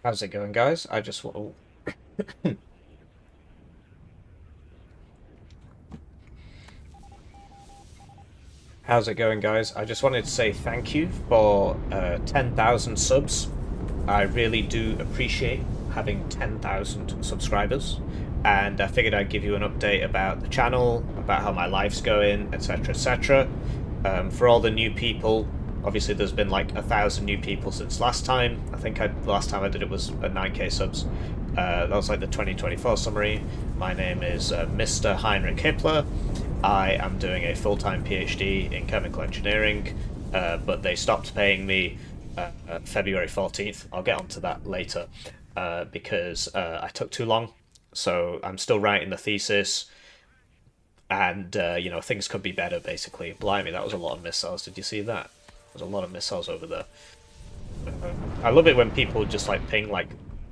How's it going, guys? I just want How's it going, guys? I just wanted to say thank you for 10,000 subs. I really do appreciate having 10,000 subscribers, and I figured I'd give you an update about the channel, about how my life's going, etc., etc. For all the new people, obviously there's been like 1,000 new people since last time. I think the last time I did it was at 9k subs. That was like the 2024 summary. My name is Mr. Heinrich Hippler. I am doing a full-time PhD in chemical engineering, but they stopped paying me February 14th. I'll get onto that later because I took too long. So I'm still writing the thesis, and things could be better. Basically, blimey, that was a lot of missiles. Did you see that? There's a lot of missiles over there. I love it when people just like ping like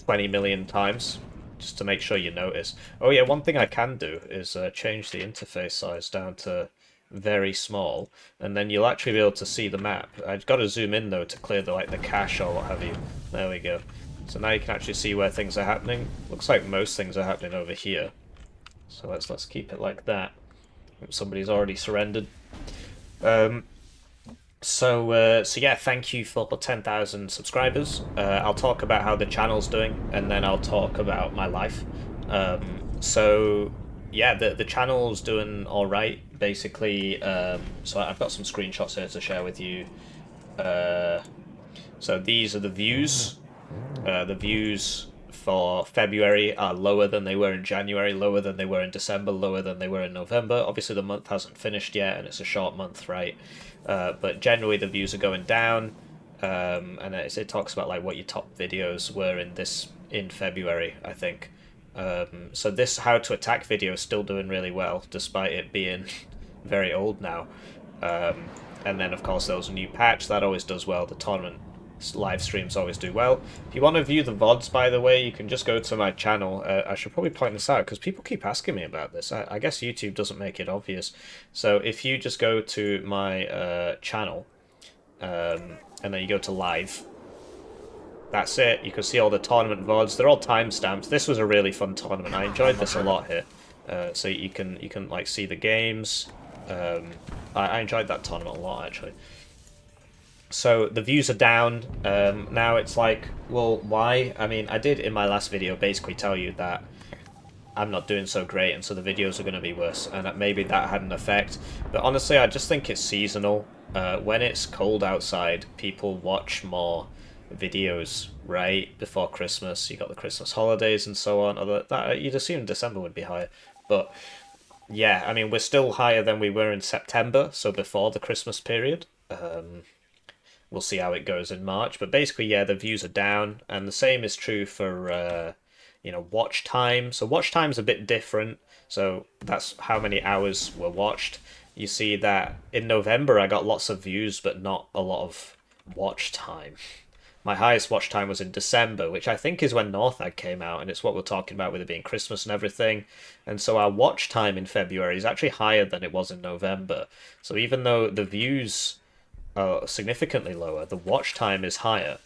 20 million times just to make sure you notice. Oh yeah, one thing I can do is change the interface size down to very small, and then you'll actually be able to see the map. I've got to zoom in though to clear the cache or what have you. There we go. So now you can actually see where things are happening. Looks like most things are happening over here. So let's keep it like that. Somebody's already surrendered. Um, so yeah, thank you for 10,000 subscribers. I'll talk about how the channel's doing, and then I'll talk about my life. So yeah, the channel's doing all right, basically. So I've got some screenshots here to share with you. Uh, so these are the views. The views for February are lower than they were in January, lower than they were in December, lower than they were in November. Obviously, the month hasn't finished yet, and it's a short month, right? But generally, the views are going down, and it talks about like what your top videos were in February, I think. So this how to attack video is still doing really well, despite it being very old now. And then, of course, there was a new patch that always does well. The tournament live streams always do well. If you want to view the VODs, by the way, you can just go to my channel. I should probably point this out because people keep asking me about this. I guess YouTube doesn't make it obvious. So if you just go to my channel, and then you go to live, that's it. You can see all the tournament VODs. They're all timestamped. This was a really fun tournament. I enjoyed this a lot here. So you can like see the games. I enjoyed that tournament a lot actually. So the views are down. Now it's like, well, why? I mean, I did in my last video basically tell you that I'm not doing so great, and so the videos are going to be worse, and that maybe that had an effect. But honestly, I just think it's seasonal. When it's cold outside, people watch more videos, right? Before Christmas, you got the Christmas holidays and so on. Although that you'd assume December would be higher, but yeah, I mean, we're still higher than we were in September, so before the Christmas period. We'll see how it goes in March. But basically, yeah, the views are down, and the same is true for watch time. So watch time's a bit different. So that's how many hours were watched. You see that in November I got lots of views, but not a lot of watch time. My highest watch time was in December, which I think is when Northag came out, and it's what we're talking about with it being Christmas and everything. And so our watch time in February is actually higher than it was in November. So even though the views significantly lower, the watch time is higher.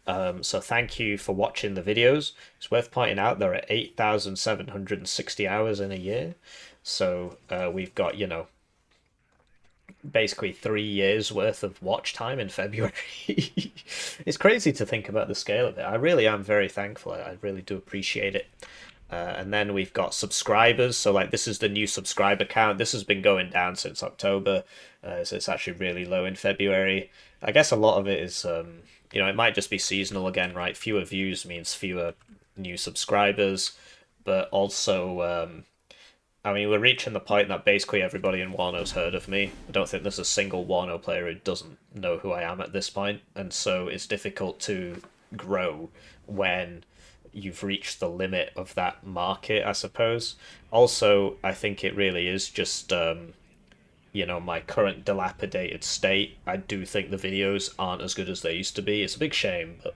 So thank you for watching the videos. It's worth pointing out there are 8,760 hours in a year. So we've got, basically 3 years worth of watch time in February. It's crazy to think about the scale of it. I really am very thankful. I really do appreciate it. And then we've got subscribers. So like this is the new subscriber count. This has been going down since October. So it's actually really low in February. I guess a lot of it is, it might just be seasonal again, right? Fewer views means fewer new subscribers. But also, I mean, we're reaching the point that basically everybody in Warno's heard of me. I don't think there's a single Warno player who doesn't know who I am at this point. And so it's difficult to grow when you've reached the limit of that market, I suppose. Also, I think it really is just my current dilapidated state. I do think the videos aren't as good as they used to be. It's a big shame, but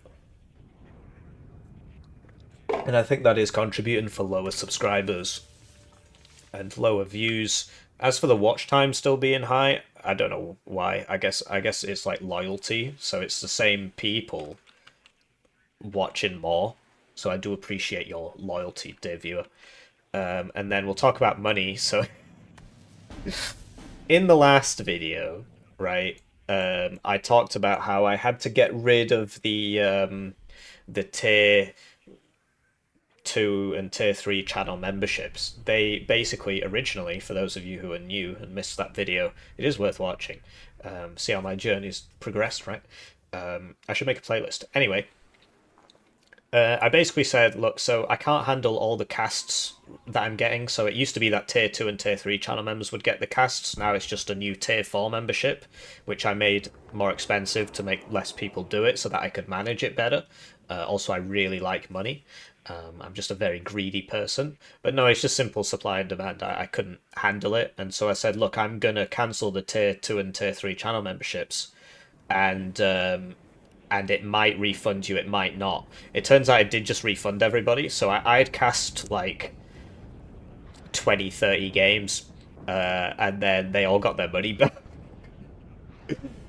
and I think that is contributing for lower subscribers and lower views. As for the watch time still being high, I don't know why. I guess it's like loyalty, so it's the same people watching more. So I do appreciate your loyalty, dear viewer. And then we'll talk about money. So in the last video, right, I talked about how I had to get rid of the tier 2 and tier 3 channel memberships. They basically originally, for those of you who are new and missed that video, it is worth watching. See how my journey's progressed, right? I should make a playlist. Anyway, I basically said, look, so I can't handle all the casts that I'm getting. So it used to be that tier 2 and tier 3 channel members would get the casts. Now it's just a new tier 4 membership, which I made more expensive to make less people do it so that I could manage it better. Also, I really like money. I'm just a very greedy person. But no, it's just simple supply and demand. I couldn't handle it. And so I said, look, I'm going to cancel the tier 2 and tier 3 channel memberships. And it might refund you, it might not. It turns out it did just refund everybody, so I'd cast like 20, 30 games, and then they all got their money back.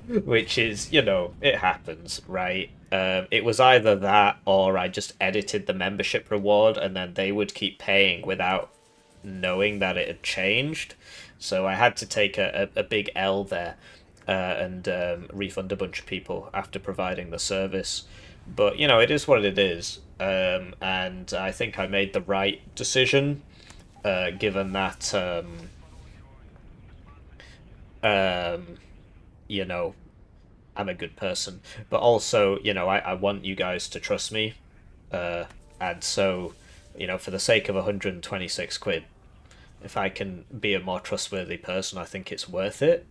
Which is, it happens, right? It was either that or I just edited the membership reward and then they would keep paying without knowing that it had changed. So I had to take a big L there and refund a bunch of people after providing the service. But, it is what it is. And I think I made the right decision, given that, you know, I'm a good person. But also, I want you guys to trust me. And so, for the sake of 126 quid, if I can be a more trustworthy person, I think it's worth it.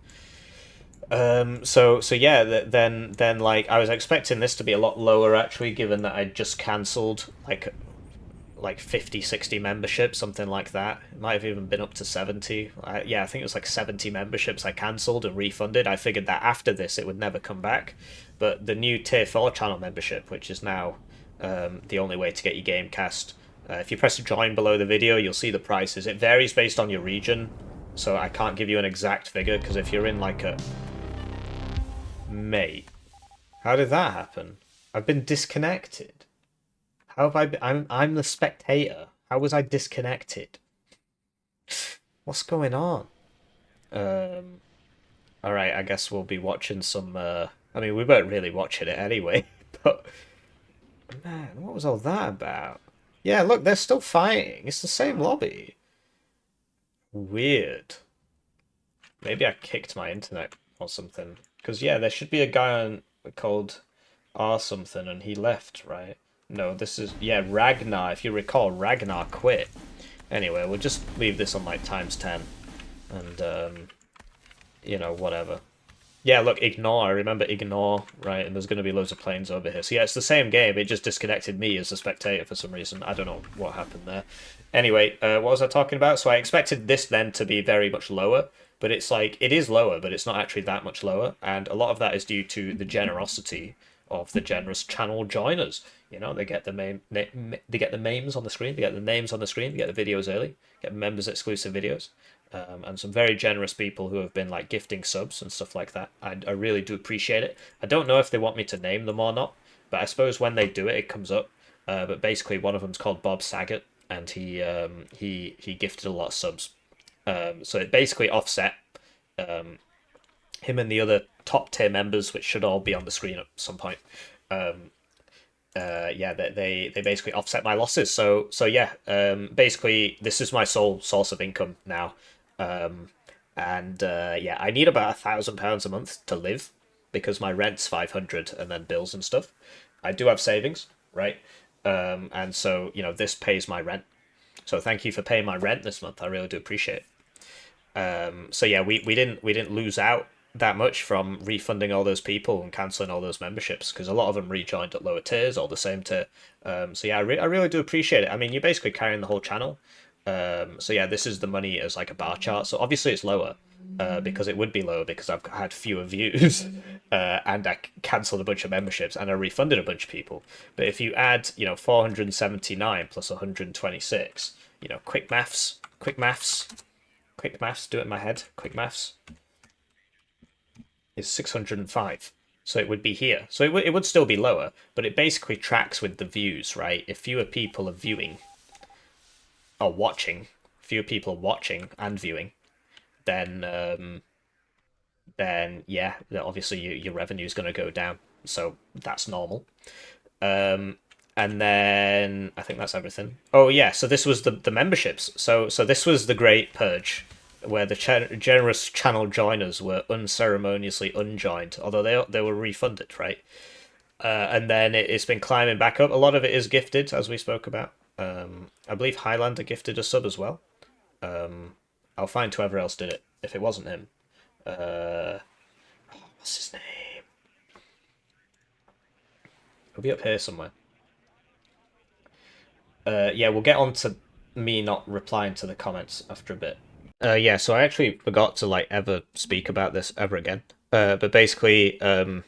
So yeah, then like I was expecting this to be a lot lower actually, given that I'd just cancelled like 50, 60 memberships, something like that. It might have even been up to 70. Yeah, I think it was like 70 memberships I cancelled and refunded. I figured that after this it would never come back. But the new tier 4 channel membership, which is now the only way to get your game cast, if you press join below the video, you'll see the prices. It varies based on your region, so I can't give you an exact figure, because if you're in like a... Mate, how did that happen? I've been disconnected. How have I been? I'm the spectator. How was I disconnected? What's going on? All right, I guess we'll be watching some. I mean, we weren't really watching it anyway, but man, what was all that about? Yeah, look, they're still fighting. It's the same lobby. Weird. Maybe I kicked my internet or something. Because yeah, there should be a guy on called R something, and he left, right? No, this is, yeah, Ragnar. If you recall, Ragnar quit. Anyway, we'll just leave this on like times 10. And, whatever. Yeah, look, ignore. I remember ignore, right? And there's going to be loads of planes over here. So yeah, it's the same game. It just disconnected me as a spectator for some reason. I don't know what happened there. Anyway, what was I talking about? So I expected this then to be very much lower, but it's like, it is lower, but it's not actually that much lower. And a lot of that is due to the generosity of the generous channel joiners. They get they get the names on the screen, they get the names on the screen, they get the videos early, get members exclusive videos. And some very generous people who have been like gifting subs and stuff like that. I really do appreciate it. I don't know if they want me to name them or not, but I suppose when they do it, it comes up. But basically, one of them's called Bob Saget, and he gifted a lot of subs. So it basically offset him and the other top tier members, which should all be on the screen at some point. Yeah, they basically offset my losses. So yeah, basically this is my sole source of income now. Yeah, I need about £1,000 a month to live because my rent's 500 and then bills and stuff. I do have savings, right? And so this pays my rent. So thank you for paying my rent this month. I really do appreciate it. So yeah, we didn't lose out that much from refunding all those people and cancelling all those memberships, because a lot of them rejoined at lower tiers or the same tier. So yeah, I really do appreciate it. I mean, you're basically carrying the whole channel. So yeah, this is the money as like a bar chart. So obviously it's lower, because it would be lower because I've had fewer views, and I cancelled a bunch of memberships and I refunded a bunch of people. But if you add, 479 plus 126, quick maths, do it in my head, quick maths, is 605. So it would be here. So it would still be lower, but it basically tracks with the views, right? If fewer people are viewing or watching, fewer people are watching and viewing, then yeah, obviously your revenue is going to go down. So that's normal. Um, and then I think that's everything. Oh yeah, so this was the memberships. So this was the Great Purge, where the generous channel joiners were unceremoniously unjoined, although they were refunded, right? And then it's been climbing back up. A lot of it is gifted, as we spoke about. I believe Highlander gifted a sub as well. I'll find whoever else did it if it wasn't him. What's his name? He'll be up here somewhere. Yeah, we'll get on to me not replying to the comments after a bit. Yeah, so I actually forgot to like ever speak about this ever again. But basically, I'm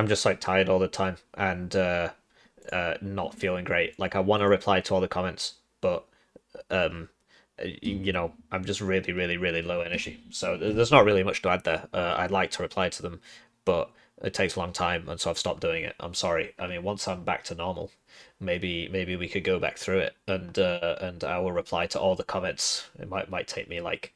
just like tired all the time and not feeling great. Like I want to reply to all the comments, but um, I'm just really, really, really low energy. So there's not really much to add there. I'd like to reply to them, but it takes a long time, and so I've stopped doing it. I'm sorry. I mean, once I'm back to normal, maybe we could go back through it, and I will reply to all the comments. It might take me like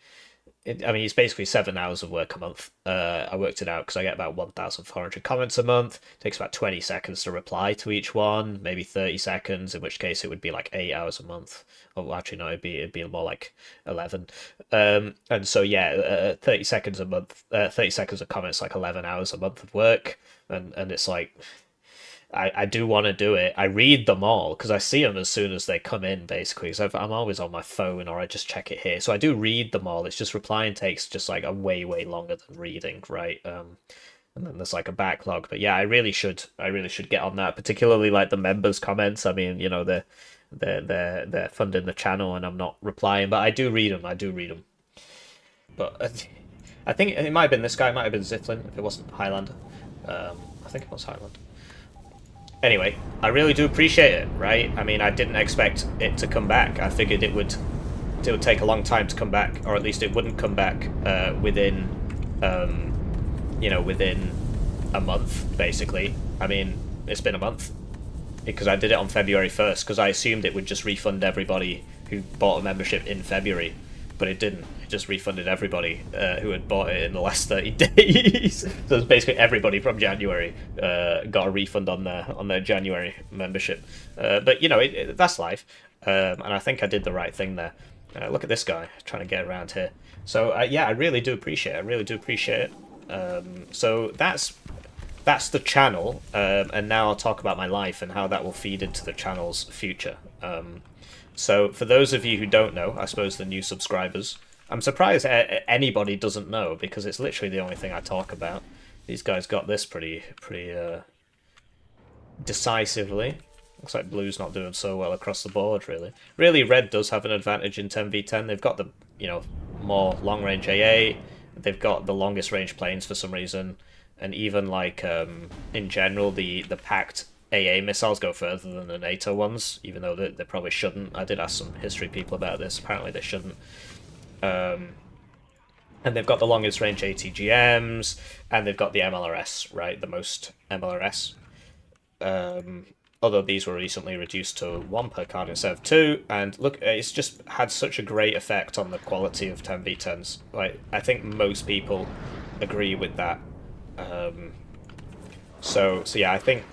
I mean, it's basically 7 hours of work a month. I worked it out because I get about 1,400 comments a month. It takes about 20 seconds to reply to each one, maybe 30 seconds, in which case it would be like 8 hours a month. Oh, actually, no, it'd be more like 11. And so yeah, 30 seconds a month, 30 seconds of comments, like 11 hours a month of work, and it's like I do want to do it. I read them all because I see them as soon as they come in, basically. Because I'm always on my phone or I just check it here. So I do read them all. It's just replying takes just like a way longer than reading, right? And then there's like a backlog. But yeah, I really should get on that. Particularly like the members' comments. I mean, they're funding the channel and I'm not replying, but I do read them. I do read them. But I think it might have been this guy. It might have been Ziflin if it wasn't Highlander. I think it was Highlander. Anyway, I really do appreciate it, right? I mean, I didn't expect it to come back. I figured it would take a long time to come back, or at least it wouldn't come back within within a month, basically. I mean, it's been a month because I did it on February 1st because I assumed it would just refund everybody who bought a membership in February, but it didn't. It just refunded everybody who had bought it in the last 30 days. So it's basically everybody from January got a refund on their January membership. But that's life, and I think I did the right thing there. Look at this guy trying to get around here. So yeah, I really do appreciate it. I really do appreciate it. So that's the channel, and now I'll talk about my life and how that will feed into the channel's future. So for those of you who don't know, I suppose the new subscribers, I'm surprised anybody doesn't know because it's literally the only thing I talk about. These guys got this pretty decisively. Looks like blue's not doing so well across the board, really. Really, red does have an advantage in 10v10. They've got the, more long-range AA. They've got the longest range planes for some reason. And even, like, in general, the packed AA missiles go further than the NATO ones, even though they probably shouldn't. I did ask some history people about this. Apparently they shouldn't. And they've got the longest range ATGMs, and they've got the MLRS, right? The most MLRS. Although these were recently reduced to 1 per card instead of 2, and look, it's just had such a great effect on the quality of 10v10s. Like, I think most people agree with that. So yeah, I think,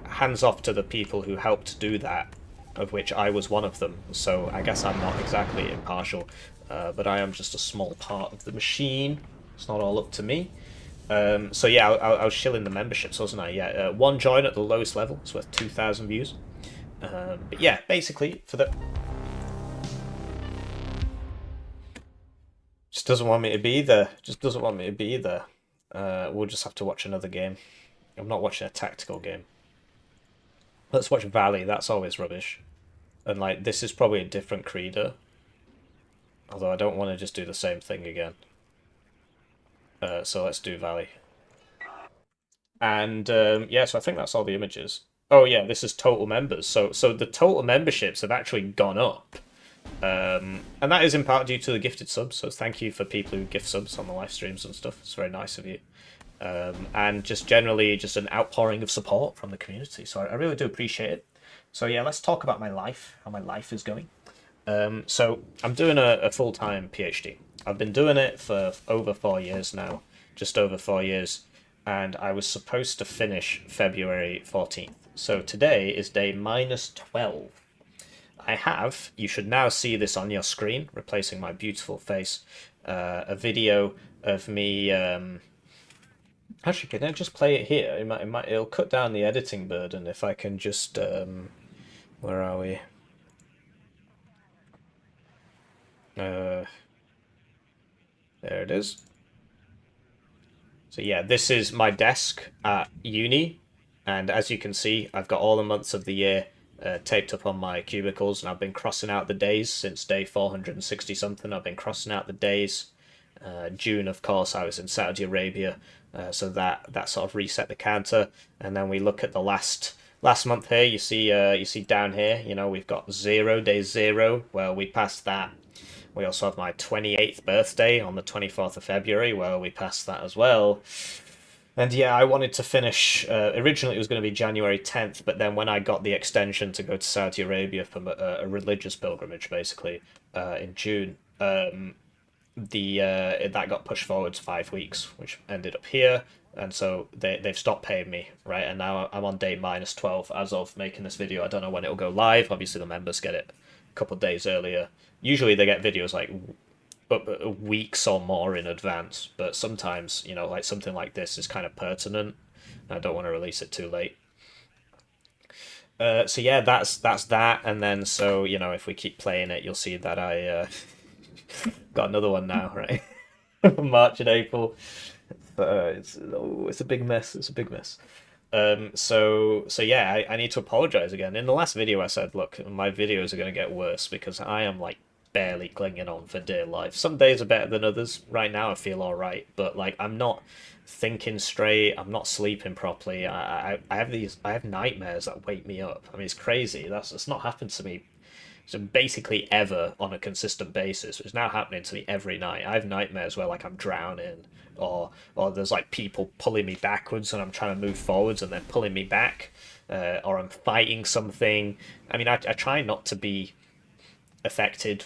hands off to the people who helped do that, of which I was one of them. So I guess I'm not exactly impartial, but I am just a small part of the machine. It's not all up to me. So yeah, I was shilling the memberships, wasn't I? Yeah, one join at the lowest level. It's worth 2,000 views. But yeah, basically for the just doesn't want me to be there. Just doesn't want me to be there. We'll just have to watch another game. I'm not watching a tactical game. Let's watch Valley. That's always rubbish. And like this is probably a different creeder. Although I don't want to just do the same thing again. So let's do Valley. And yeah, so I think that's all the images. Oh yeah, this is total members. So the total memberships have actually gone up. And that is in part due to the gifted subs. So thank you for people who gift subs on the live streams and stuff. It's very nice of you. and just generally just an outpouring of support from the community. So I really do appreciate it. So yeah, let's talk about my life, how my life is going. So I'm doing a full-time PhD. I've been doing it for over 4 years now, just over 4 years, and I was supposed to finish February 14th. So today is day minus 12. You should now see this on your screen, replacing my beautiful face, a video of me. Actually, can I just play it here? It'll cut down the editing burden if I can just. Where are we? There it is. So yeah, this is my desk at uni, and as you can see, I've got all the months of the year taped up on my cubicles, and I've been crossing out the days since day 460 something. I've been crossing out the days. June, of course, I was in Saudi Arabia, so that sort of reset the counter. And then we look at the last month here. You see down here, we've got 0, day 0. Well, we passed that. We also have my 28th birthday on the 24th of February. Well, we passed that as well. And yeah, I wanted to finish. Originally, it was going to be January 10th, but then when I got the extension to go to Saudi Arabia for a religious pilgrimage, basically, in June, that got pushed forward to 5 weeks, which ended up here, and so they've stopped paying me, right? And now I'm on day minus 12 as of making this video. I don't know when it'll go live. Obviously, the members get it a couple of days earlier. Usually, they get videos like weeks or more in advance, but sometimes, like something like this is kind of pertinent. I don't want to release it too late. So yeah, that's that, and then so if we keep playing it, you'll see that I got another one now, right? March and April. It's a big mess. It's a big mess. So yeah, I need to apologize again. In the last video, I said, look, my videos are going to get worse because I am like barely clinging on for dear life. Some days are better than others. Right now, I feel all right, but like I'm not thinking straight. I'm not sleeping properly. I have nightmares that wake me up. I mean, it's crazy. That's not happened to me so basically ever on a consistent basis. It's now happening to me every night. I have nightmares where like I'm drowning, or there's like people pulling me backwards and I'm trying to move forwards and then pulling me back, or I'm fighting something. I mean, I try not to be affected,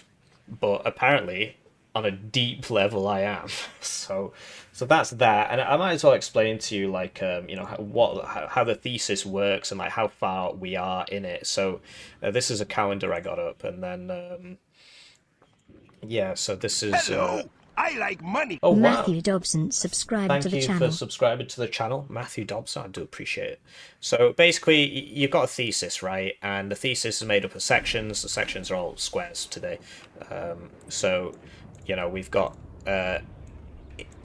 but apparently on a deep level I am. So that's that, and I might as well explain to you like how the thesis works and like how far we are in it. So this is a calendar I got up, and then yeah, so this is Hello, I like money. oh wow. Matthew Dobson subscribed to Thank the you channel. for subscribing to the channel, Matthew Dobson. I do appreciate it. So basically, you've got a thesis, right? And the thesis is made up of sections. The sections are all squares today. So, we've got Well,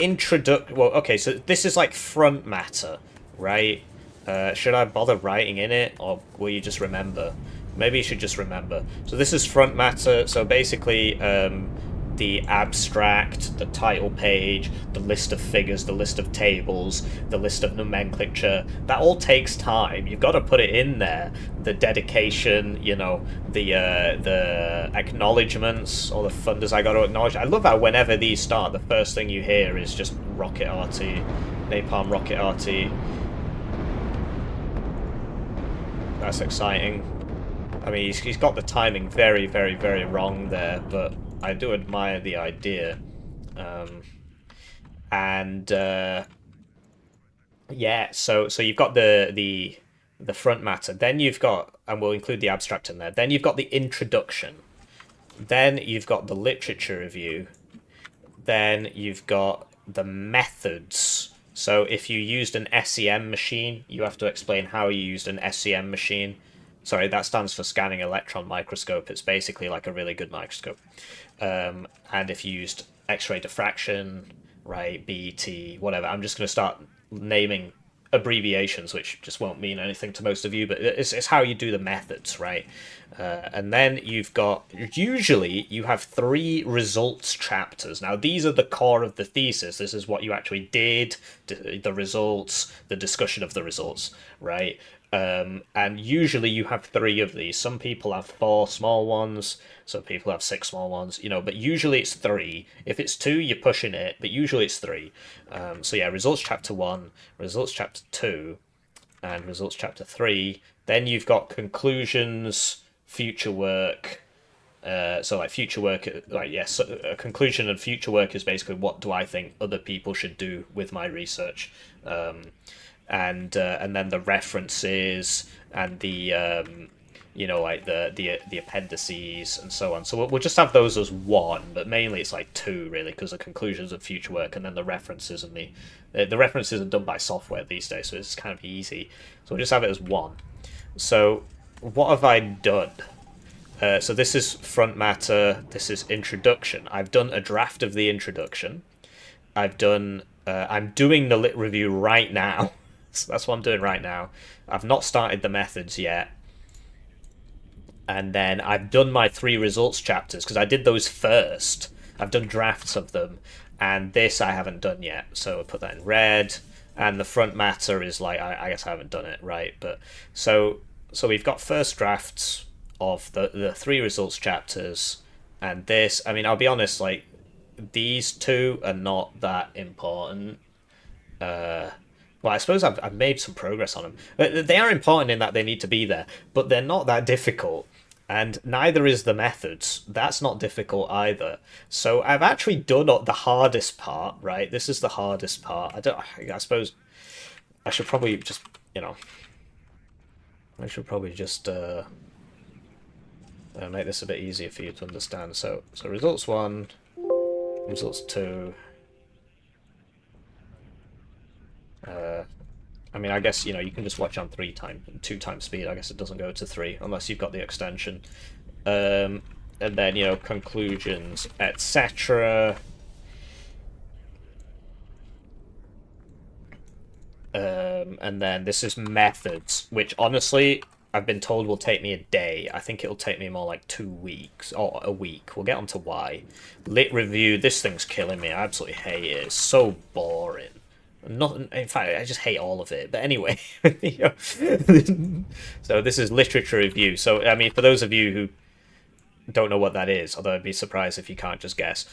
okay, so this is like front matter, right? Should I bother writing in it, or will you just remember? Maybe you should just remember. So this is front matter. So basically, the abstract, the title page, the list of figures, the list of tables, the list of nomenclature, that all takes time. You've got to put it in there. The dedication, the acknowledgements, all the funders I got to acknowledge. I love how whenever these start, the first thing you hear is just Rocket RT, Napalm Rocket RT. That's exciting. I mean, he's got the timing very, very, very wrong there, but I do admire the idea. Yeah, so you've got the front matter, then you've got, and we'll include the abstract in there, then you've got the introduction, then you've got the literature review, then you've got the methods. So if you used an SEM machine, you have to explain how you used an SEM machine. Sorry, that stands for scanning electron microscope. It's basically like a really good microscope. And if you used X-ray diffraction, right, BET, whatever. I'm just going to start naming abbreviations, which just won't mean anything to most of you, but it's how you do the methods, right? And then you've got, usually you have 3 results chapters. Now, these are the core of the thesis. This is what you actually did, the results, the discussion of the results, right? And usually you have three of these. Some people have four small ones, some people have six small ones, but usually it's three. If it's two, you're pushing it, but usually it's three. So yeah, results chapter one, results chapter two, and results chapter three. Then you've got conclusions, future work. So like future work, like yes, a conclusion and future work is basically what do I think other people should do with my research. And then the references and the like the appendices and so on. So we'll just have those as one, but mainly it's like two really, because the conclusions of future work and then the references and the references are done by software these days, so it's kind of easy. So we'll just have it as one. So what have I done? So this is front matter. This is introduction. I've done a draft of the introduction. I've done. I'm doing the lit review right now. So that's what I'm doing right now. I've not started the methods yet. And then I've done my three results chapters because I did those first. I've done drafts of them, and this I haven't done yet. So I put that in red. And the front matter is like I guess I haven't done it right, but so we've got first drafts of the three results chapters, and this. I mean, I'll be honest, like these two are not that important. Well, I suppose I've made some progress on them. They are important in that they need to be there, but they're not that difficult. And neither is the methods. That's not difficult either. So I've actually done the hardest part, right? This is the hardest part. I suppose I should probably just, I should probably just make this a bit easier for you to understand. So results one, results two. I mean, I guess, you can just watch on 2 times speed. I guess it doesn't go to 3 unless you've got the extension. And then, conclusions, etc. And then this is methods, which honestly, I've been told will take me a day. I think it'll take me more like 2 weeks, or a week. We'll get on to why. Lit review, this thing's killing me. I absolutely hate it. It's so boring. Nothing. In fact, I just hate all of it. But anyway, so this is literature review. So I mean, for those of you who don't know what that is, although I'd be surprised if you can't just guess.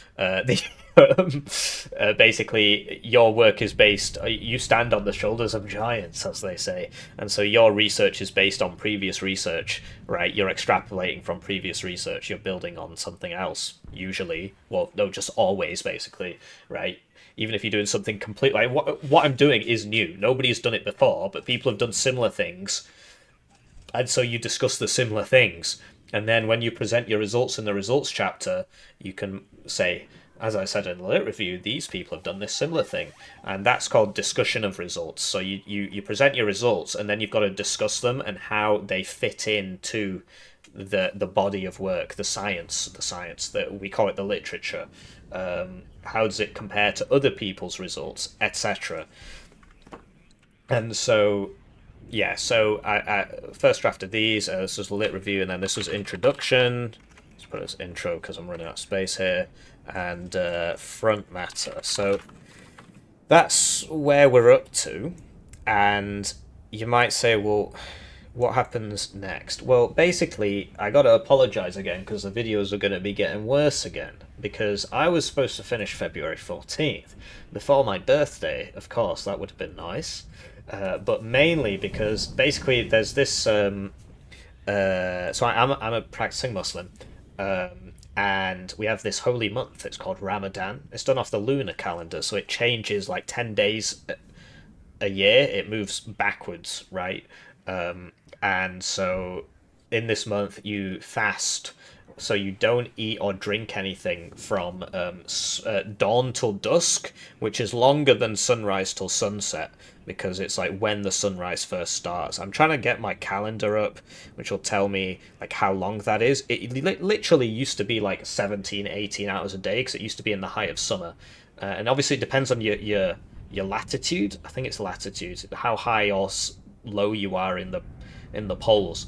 Basically, your work is based. You stand on the shoulders of giants, as they say, and so your research is based on previous research, right? You're extrapolating from previous research. You're building on something else, usually. Well, no, just always, basically, right? Even if you're doing something completely like what I'm doing is new. Nobody's done it before, but people have done similar things, and so you discuss the similar things. And then when you present your results in the results chapter, you can say, as I said in the lit review, these people have done this similar thing, and that's called discussion of results. So you present your results, and then you've got to discuss them and how they fit into the body of work, the science that we call it, the literature. How does it compare to other people's results, etc. And so, yeah, so I first draft of these, this was the lit review, and then this was introduction. Let's put it as intro because I'm running out of space here. And front matter. So that's where we're up to. And you might say, well, what happens next? Well, basically, I got to apologize again because the videos are going to be getting worse again. Because I was supposed to finish February 14th. Before my birthday, of course, that would have been nice. But mainly because basically there's this. So I'm a practicing Muslim, and we have this holy month. It's called Ramadan. It's done off the lunar calendar, so it changes like 10 days a year. It moves backwards, right? And so in this month you fast. So you don't eat or drink anything from dawn till dusk, which is longer than sunrise till sunset, because it's like when the sunrise first starts. I'm trying to get my calendar up, which will tell me like how long that is. It literally used to be like 17, 18 hours a day, because it used to be in the height of summer. And obviously it depends on your latitude. I think it's latitude, how high or low you are in the poles.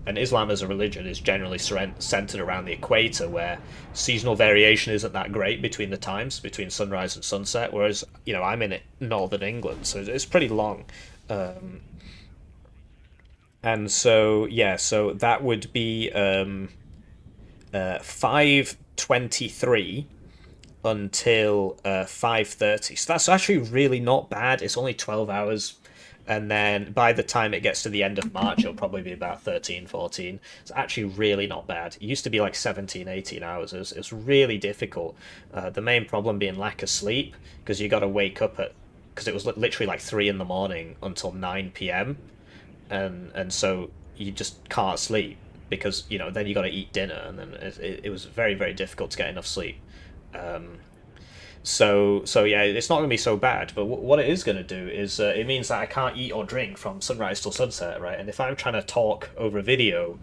And Islam as a religion is generally centered around the equator, where seasonal variation isn't that great between the times, between sunrise and sunset, whereas, I'm in northern England, so it's pretty long. And so yeah, so that would be 5:23 until 5:30. So that's actually really not bad. It's only 12 hours. And then by the time it gets to the end of March, it'll probably be about 13, 14. It's actually really not bad. It used to be like 17, 18 hours. It's really difficult. The main problem being lack of sleep, because you got to wake up at, because it was literally like 3 in the morning until 9 p.m. And so you just can't sleep because, then you got to eat dinner, and then it was very, very difficult to get enough sleep. Um, so yeah, it's not going to be so bad. But what it is going to do is it means that I can't eat or drink from sunrise till sunset, right? And if I'm trying to talk over a video,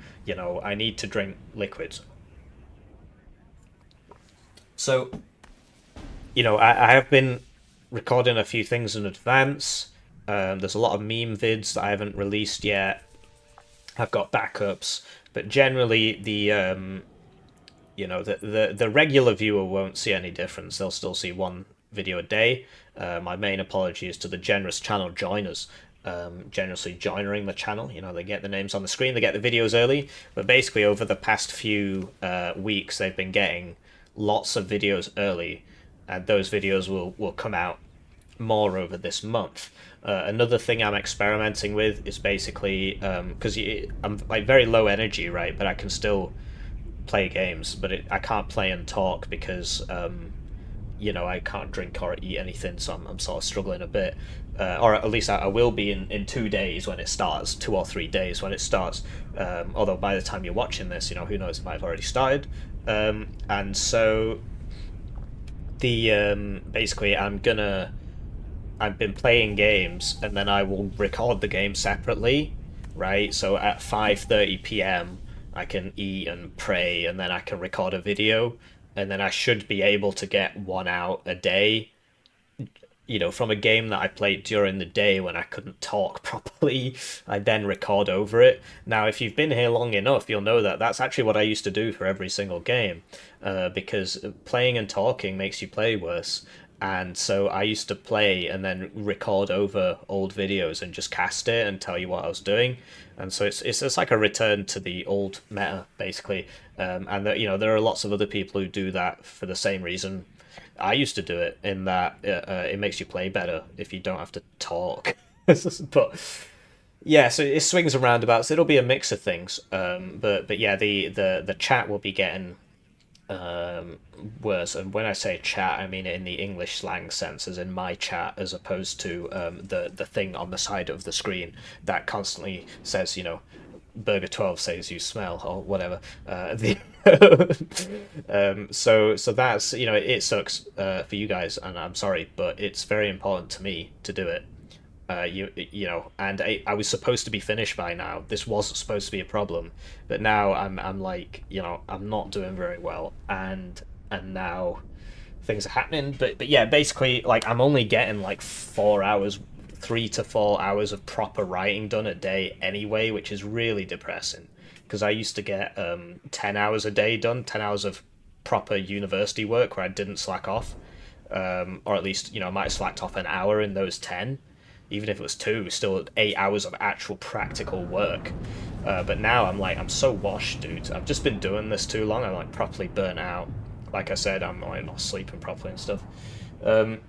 I need to drink liquids. So I have been recording a few things in advance. There's a lot of meme vids that I haven't released yet. I've got backups, but generally the regular viewer won't see any difference. They'll still see one video a day. My main apology is to the generous channel joiners, generously joining the channel. They get the names on the screen, they get the videos early. But basically, over the past few weeks, they've been getting lots of videos early, and those videos will come out more over this month. Another thing I'm experimenting with is basically because I'm like very low energy, right? But I can still play games, but I can't play and talk because I can't drink or eat anything, so I'm sort of struggling a bit. Or at least I will be in 2 days when it starts, 2 or 3 days when it starts. Although by the time you're watching this, who knows, it might have already started. And so the basically I've been playing games, and then I will record the game separately, right? So at 5:30 p.m. I can eat and pray, and then I can record a video, and then I should be able to get one out a day, from a game that I played during the day when I couldn't talk properly. I then record over it. Now, if you've been here long enough, you'll know that that's actually what I used to do for every single game, because playing and talking makes you play worse. And so I used to play and then record over old videos and just cast it and tell you what I was doing. And so it's just like a return to the old meta, basically. And there are lots of other people who do that for the same reason I used to do it, in that it makes you play better if you don't have to talk. But yeah, so it swings and roundabouts. It'll be a mix of things. But yeah, the chat will be getting worse. And when I say chat, I mean it in the English slang sense, as in my chat, as opposed to the thing on the side of the screen that constantly says, Burger 12 says you smell, or whatever. So that's, it sucks for you guys, and I'm sorry, but it's very important to me to do it. And I was supposed to be finished by now. This wasn't supposed to be a problem, but now I'm like, I'm not doing very well, and now things are happening. But yeah, basically, like, I'm only getting like 4 hours, 3 to 4 hours of proper writing done a day anyway, which is really depressing, because I used to get 10 hours a day done, 10 hours of proper university work where I didn't slack off, or at least, I might have slacked off an hour in those 10. Even if it was 2, still 8 hours of actual practical work. But now I'm so washed, dude. I've just been doing this too long. I'm like properly burnt out. Like I said, I'm like not sleeping properly and stuff. I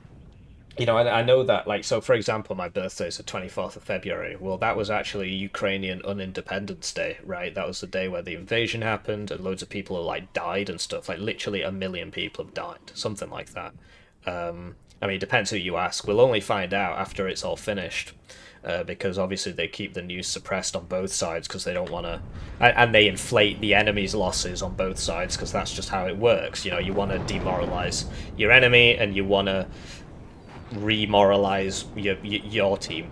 know that, like, so for example, my birthday is the 24th of February. Well, that was actually Ukrainian Unindependence Day, right? That was the day where the invasion happened and loads of people like died and stuff. Like literally 1 million people have died, something like that. I mean, it depends who you ask. We'll only find out after it's all finished, because obviously they keep the news suppressed on both sides because they don't want to, and they inflate the enemy's losses on both sides because that's just how it works. You want to demoralize your enemy and you want to remoralize your team.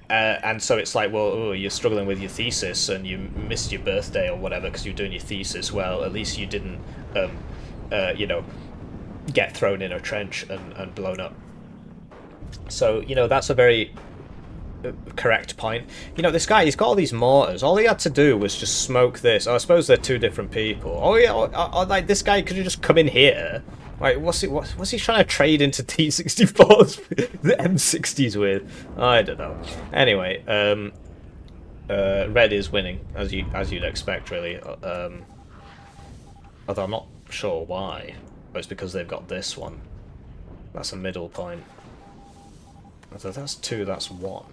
And so it's like, well, you're struggling with your thesis and you missed your birthday or whatever because you're doing your thesis. Well, at least you didn't, get thrown in a trench and blown up. So, that's a very correct point. This guy, he's got all these mortars. All he had to do was just smoke this. I suppose they're two different people. Oh yeah, like this guy could have just come in here. Like, what's he trying to trade into T64s, the M60s with? I don't know. Anyway, Red is winning, as you'd expect, really. Although I'm not sure why. But it's because they've got this one. That's a middle point. So that's 2, that's 1.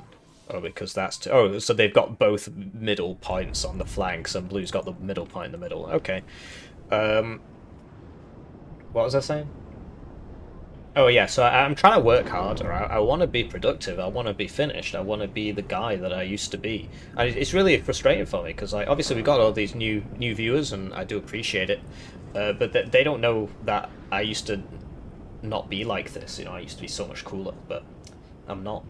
Oh, because that's 2. Oh, so they've got both middle points on the flanks, and blue's got the middle point in the middle. Okay. What was I saying? Oh yeah, so I'm trying to work harder. I want to be productive. I want to be finished. I want to be the guy that I used to be. And it's really frustrating for me because, like, obviously we got all these new viewers, and I do appreciate it. But they don't know that I used to not be like this. You know, I used to be so much cooler, but I'm not.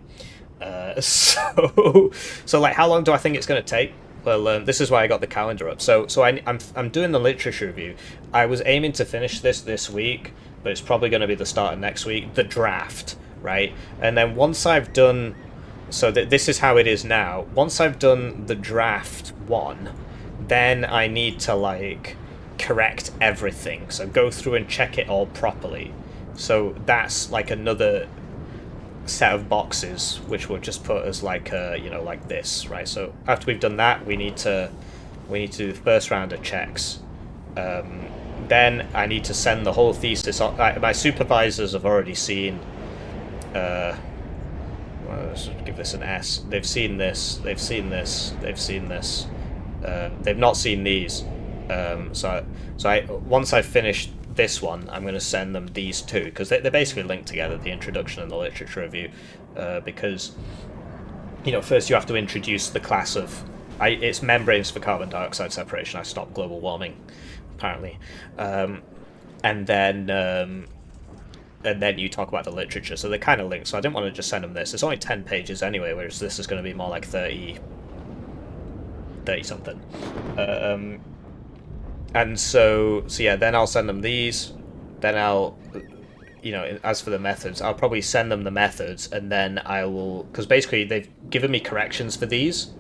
So like, how long do I think it's going to take? Well, this is why I got the calendar up. So I'm doing the literature review. I was aiming to finish this week, but it's probably going to be the start of next week. The draft, right? And then once I've done, so this is how it is now. Once I've done the draft 1, then I need to like correct everything. So go through and check it all properly. So that's like another set of boxes which will just put us like you know, like this, right? So after we've done that, we need to do the first round of checks. Then I need to send the whole thesis on. My supervisors have already seen well, let's give this an S. They've seen this, they've seen this, they've seen this. They've not seen these. So once I've finished this one, I'm going to send them these 2 because they're basically linked together, the introduction and the literature review, because, you know, first you have to introduce the class of it's membranes for carbon dioxide separation. I stopped global warming, apparently, and then you talk about the literature, so they're kind of linked. So I didn't want to just send them this. It's only 10 pages anyway, whereas this is going to be more like 30 something. And so yeah, then I'll send them these. Then I'll, you know, as for the methods, I'll probably send them the methods, and then I will, because basically they've given me corrections for these,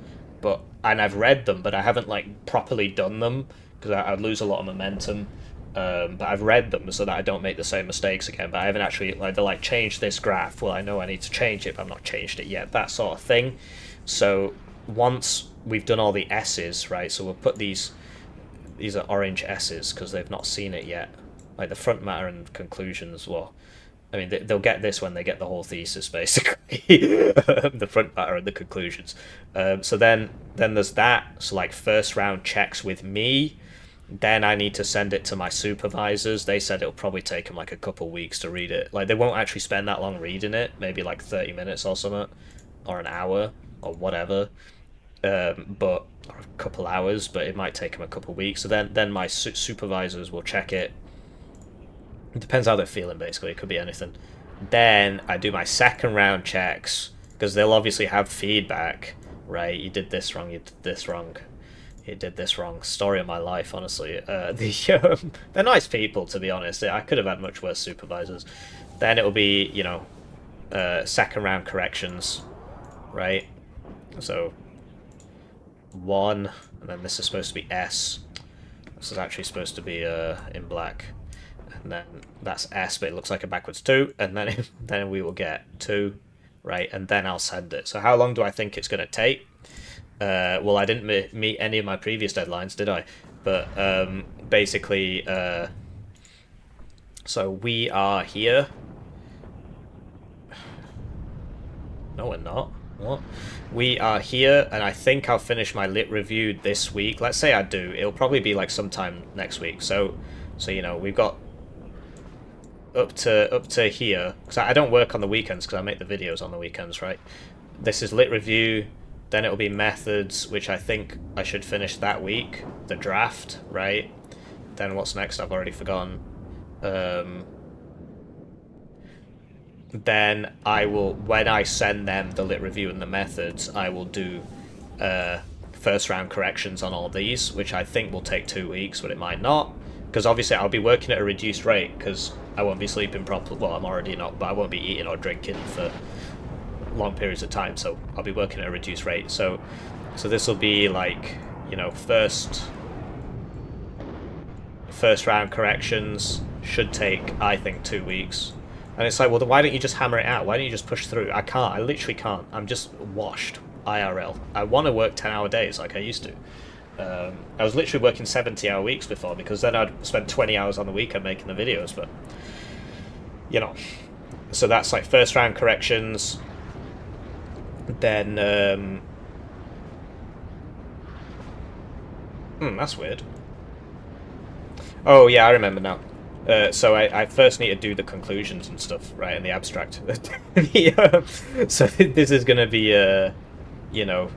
and I've read them, but I haven't like properly done them because I'd lose a lot of momentum. But I've read them so that I don't make the same mistakes again. But I haven't actually, like, they're like, change this graph. Well, I know I need to change it, but I've not changed it yet. That sort of thing. So once we've done all the S's, right? So we'll put these are orange S's because they've not seen it yet. Like the front matter and conclusions. Well, I mean, they'll get this when they get the whole thesis, basically. The front matter and the conclusions. So then there's that. So like first round checks with me. Then I need to send it to my supervisors. They said it'll probably take them like a couple weeks to read it. Like, they won't actually spend that long reading it. Maybe like 30 minutes or something, or an hour, or whatever. But or a couple hours. But it might take them a couple weeks. So then my supervisors will check it. It depends how they're feeling. Basically, it could be anything. Then I do my second round checks because they'll obviously have feedback. Right? You did this wrong. You did this wrong. He did this wrong. Story of my life, honestly. They're nice people, to be honest. I could have had much worse supervisors. Then it'll be, you know, second round corrections, right? So 1, and then this is supposed to be S. This is actually supposed to be in black, and then that's S, but it looks like a backwards 2, and then then we will get 2, right? And then I'll send it. So how long do I think it's going to take? Well, I didn't meet any of my previous deadlines, did I? But basically, so we are here. No, we're not. What? We are here, and I think I'll finish my lit review this week. Let's say I do. It'll probably be like sometime next week. So you know, we've got up to here, because I don't work on the weekends because I make the videos on the weekends, right? This is lit review. Then it'll be methods, which I think I should finish that week. The draft, right? Then what's next? I've already forgotten. Then I will, when I send them the lit review and the methods, I will do first round corrections on all these, which I think will take 2 weeks, but it might not. Because obviously I'll be working at a reduced rate because I won't be sleeping properly. Well, I'm already not, but I won't be eating or drinking for long periods of time, so I'll be working at a reduced rate. So this will be like, you know, first round corrections should take, I think, 2 weeks. And it's like, well, why don't you just hammer it out? Why don't you just push through? I can't. I literally can't. I'm just washed. IRL. I want to work 10-hour days like I used to. I was literally working 70-hour weeks before, because then I'd spend 20 hours on the weekend making the videos, but, you know. So that's like first round corrections, then, that's weird. Oh, yeah, I remember now. So I first need to do the conclusions and stuff, right, in the abstract. Yeah. So this is going to be, you know,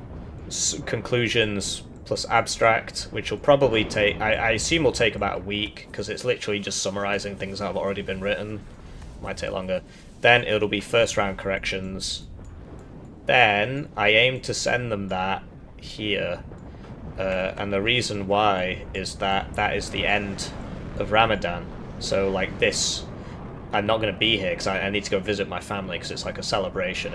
conclusions plus abstract, which will probably take, I assume will take about a week, because it's literally just summarizing things that have already been written. Might take longer. Then it'll be first round corrections. Then I aim to send them that here. And the reason why is that that is the end of Ramadan. So, like, this, I'm not going to be here because I need to go visit my family, because it's like a celebration.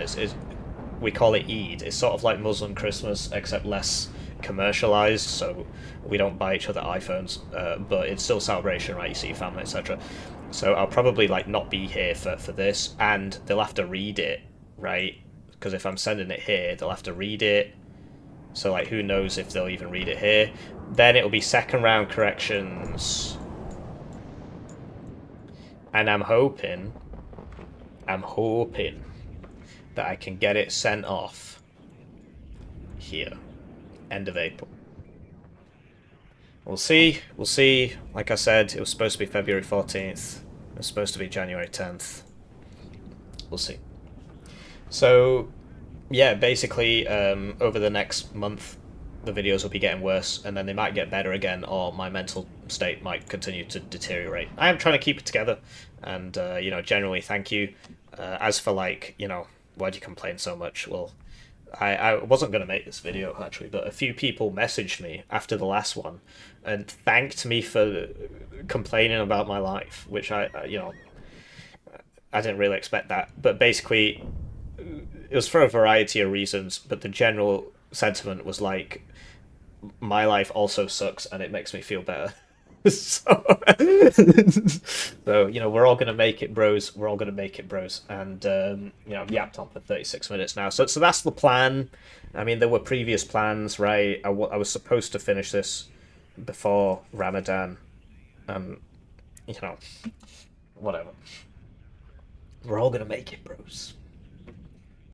We call it Eid. It's sort of like Muslim Christmas, except less commercialized, so we don't buy each other iPhones, but it's still a celebration, right? You see your family, etc. So I'll probably, like, not be here for this, and they'll have to read it, right? Because if I'm sending it here, they'll have to read it. So, like, who knows if they'll even read it here. Then it'll be second round corrections. And I'm hoping that I can get it sent off here. End of April. We'll see. We'll see. Like I said, it was supposed to be February 14th. It was supposed to be January 10th. We'll see. So, yeah, basically, over the next month, the videos will be getting worse, and then they might get better again, or my mental state might continue to deteriorate. I am trying to keep it together, and, you know, generally, thank you. As for, like, you know, why do you complain so much? Well, I wasn't going to make this video, actually, but a few people messaged me after the last one and thanked me for complaining about my life, which you know, I didn't really expect that. But basically, it was for a variety of reasons, but the general sentiment was like, my life also sucks and it makes me feel better. So, so, you know, we're all gonna make it, bros. We're all gonna make it, bros. And you know, I've yapped on for 36 minutes now. So that's the plan. I mean, there were previous plans, right? I was supposed to finish this before Ramadan. You know, whatever. We're all gonna make it, bros.